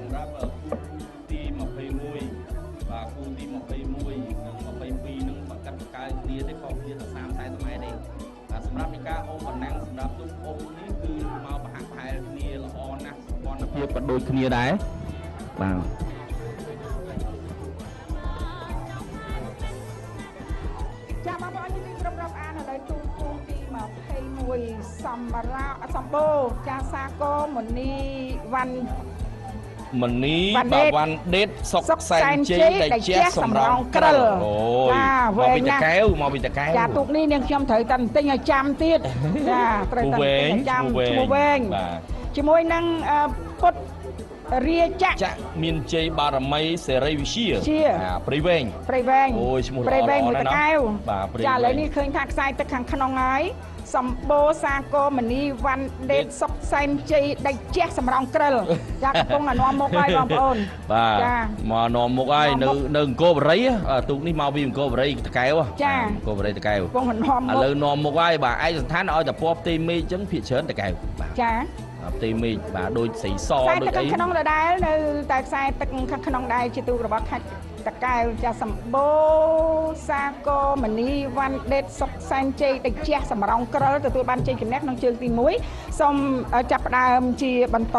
សម្រាប់គូទី21បាទគូទី21និង22នឹងបកាត់បកើគ្នាទេខុសគ្នាតែ30 40ម៉ែត្រទេបាទសម្រាប់នៃការអូប៉ុណ្ណឹងសម្រាប់ទូកអូនេះគឺមកប្រហាក់ប្រហែលគ្នាល្អណាស់សម្ព័ន្ធភាពក៏ដូចគ្នាដែរបាទចាបងប្អូនជំរាបរាប់អានឥឡូវទូគូទី21សម្បូរចាសាគរមនីវ៉ាន់មនីបាទវ៉ាន់ដេតសុកសែនជ័យដែលជះសម្រងក្រិលអូយមកពីតកែវមកពីតកែវចាទូកនេះនាងខ្ញុំត្រូវតែទិញឲ្យចាំទៀតចាត្រូវតែទិញឲ្យចាំឈ្មោះវែងបាទជាមួយនឹងពុទ្ធរាជៈមានជ័យបារមីសេរីវិជាព្រៃវែងអូយឈ្មោះព្រៃវែងមួយតកែវបាទចាឥឡូវនេះឃើញថាខ្សែទឹកខាងក្នុងហើយសម្បូរសាគរមនីវ៉ាន់ដេតសុកសែនជ័យដែលជះសម្រងក្រិលចាកំពុងនាំមុខហើយបងប្អូនបាទមកនាំមុខហើយនៅអង្គរបរិយទូកនេះមកពីអង្គរបរិយតកែវចាអង្គរបរិយតកែវកំពុងនាំមុខឥឡូវនាំមុខហើយបាទឯកសណ្ឋានឲ្យតែពណ៌ផ្ទៃមេឃអញ្ចឹងភាគច្រើនតកែវបាទចាផ្ទៃមេឃបាទដូចស្រីសដូចអីក្នុងដដែលនៅតែខ្សែទឹកខាងក្នុងដែរជាទូរបស់ខេត្តតកែវចាសម្បូរសាគរមនីវ៉ាន់ដេតសុកសែនជ័យដែលជះសម្រងក្រិលទទួលបានជ័យជំនះក្នុងជើងទី1សូមចាប់ផ្ដើមជាបន្ត